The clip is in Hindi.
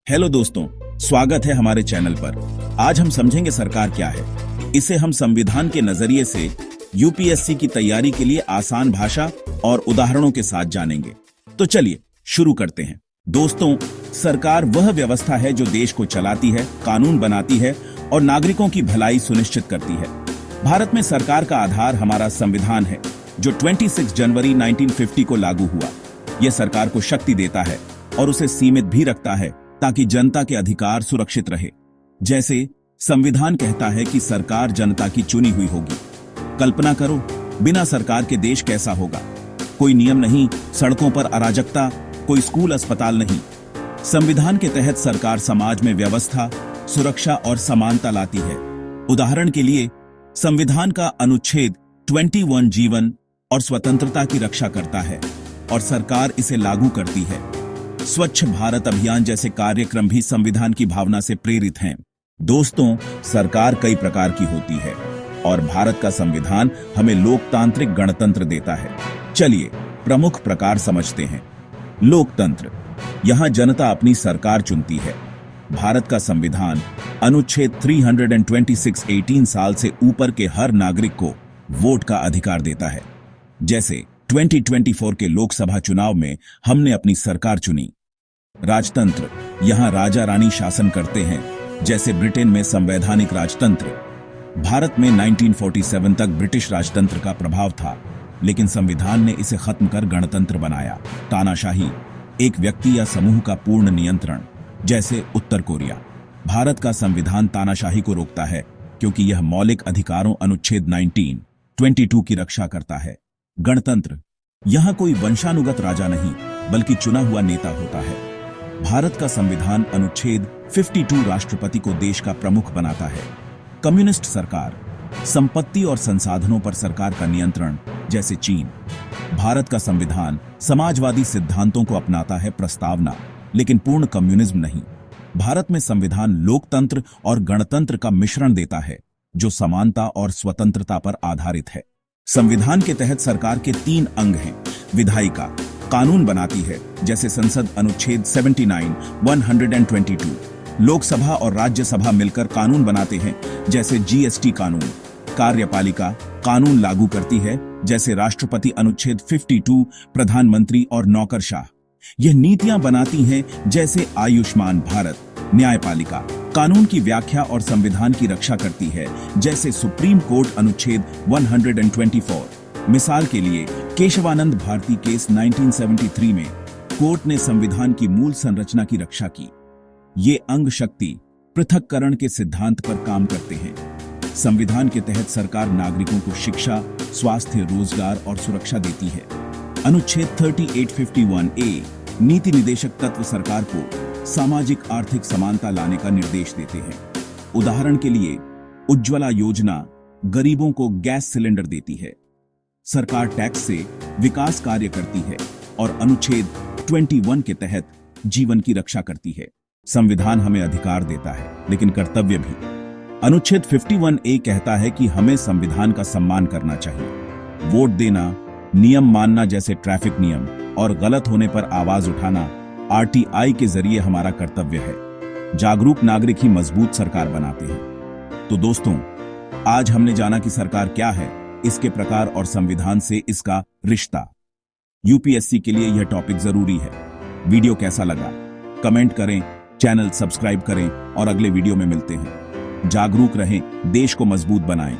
हेलो दोस्तों, स्वागत है हमारे चैनल पर। आज हम समझेंगे सरकार क्या है। इसे हम संविधान के नजरिए से यूपीएससी की तैयारी के लिए आसान भाषा और उदाहरणों के साथ जानेंगे। तो चलिए शुरू करते हैं। दोस्तों, सरकार वह व्यवस्था है जो देश को चलाती है, कानून बनाती है और नागरिकों की भलाई सुनिश्चित करती है। भारत में सरकार का आधार हमारा संविधान है, जो 26 जनवरी 1950 को लागू हुआ। यह सरकार को शक्ति देता है और उसे सीमित भी रखता है ताकि जनता के अधिकार सुरक्षित रहे। जैसे संविधान कहता है कि सरकार जनता की चुनी हुई होगी। कल्पना करो, बिना सरकार के देश कैसा होगा। कोई नियम नहीं, सड़कों पर अराजकता, कोई स्कूल अस्पताल नहीं। संविधान के तहत सरकार समाज में व्यवस्था, सुरक्षा और समानता लाती है। उदाहरण के लिए, संविधान का अनुच्छेद 21 जीवन और स्वतंत्रता की रक्षा करता है और सरकार इसे लागू करती है। स्वच्छ भारत अभियान जैसे कार्यक्रम भी संविधान की भावना से प्रेरित हैं। दोस्तों, सरकार कई प्रकार की होती है और भारत का संविधान हमें लोकतांत्रिक गणतंत्र देता है। चलिए प्रमुख प्रकार समझते हैं। लोकतंत्र, यहां जनता अपनी सरकार चुनती है। भारत का संविधान अनुच्छेद 326 18 साल से ऊपर के हर नागरिक को वोट का अधिकार देता है। जैसे 2024 के लोकसभा चुनाव में हमने अपनी सरकार चुनी। राजतंत्र, यहां राजा रानी शासन करते हैं, जैसे ब्रिटेन में संवैधानिक राजतंत्र। भारत में 1947 तक ब्रिटिश राजतंत्र का प्रभाव था, लेकिन संविधान ने इसे खत्म कर गणतंत्र बनाया। तानाशाही, एक व्यक्ति या समूह का पूर्ण नियंत्रण, जैसे उत्तर कोरिया। भारत का संविधान तानाशाही को रोकता है क्योंकि यह मौलिक अधिकारों अनुच्छेद 1922 की रक्षा करता है। गणतंत्र, यहां कोई वंशानुगत राजा नहीं, बल्कि चुना हुआ नेता होता है। भारत का संविधान अनुच्छेद 52 राष्ट्रपति को देश का प्रमुख बनाता है। कम्युनिस्ट सरकार, संपत्ति और संसाधनों पर सरकार का नियंत्रण, जैसे चीन। भारत का संविधान समाजवादी सिद्धांतों को अपनाता है, प्रस्तावना, लेकिन पूर्ण कम्युनिज्म नहीं। भारत में संविधान लोकतंत्र और गणतंत्र का मिश्रण देता है, जो समानता और स्वतंत्रता पर आधारित है। संविधान के तहत सरकार के 3 अंग हैं। विधायिका, कानून बनाती है, जैसे संसद अनुच्छेद 79, 122। लोकसभा और राज्यसभा मिलकर कानून बनाते हैं, जैसे जीएसटी कानून। कार्यपालिका, कानून लागू करती है, जैसे राष्ट्रपति अनुच्छेद 52, प्रधानमंत्री और नौकरशाह। यह नीतियां बनाती हैं, जैसे आयुष्मान भारत। न्यायपालिका, कानून की व्याख्या और संविधान की रक्षा करती है, जैसे सुप्रीम कोर्ट अनुच्छेद 124। मिसाल के लिए, केशवानंद भारती केस 1973 में कोर्ट ने संविधान की मूल संरचना की रक्षा की। ये अंग शक्ति पृथक्करण के सिद्धांत पर काम करते हैं। संविधान के तहत सरकार नागरिकों को शिक्षा, स्वास्थ्य, रोजगार और सुरक्षा देती है। अनुच्छेद 3851A नीति निदेशक तत्व सरकार को सामाजिक आर्थिक समानता लाने का निर्देश देते हैं। उदाहरण के लिए, उज्ज्वला योजना गरीबों को गैस सिलेंडर देती है। सरकार टैक्स से विकास कार्य करती है और अनुच्छेद 21 के तहत जीवन की रक्षा करती है। संविधान हमें अधिकार देता है, लेकिन कर्तव्य भी। अनुच्छेद 51A कहता है कि हमें संविधान का सम्मान करना चाहिए। वोट देना, नियम मानना जैसे ट्रैफिक नियम, और गलत होने पर आवाज उठाना RTI के जरिए हमारा कर्तव्य है। जागरूक नागरिक ही मजबूत सरकार बनाते हैं। तो दोस्तों, आज हमने जाना कि सरकार क्या है, इसके प्रकार और संविधान से इसका रिश्ता। यूपीएससी के लिए यह टॉपिक जरूरी है। वीडियो कैसा लगा कमेंट करें, चैनल सब्सक्राइब करें और अगले वीडियो में मिलते हैं। जागरूक रहें, देश को मजबूत बनाएं।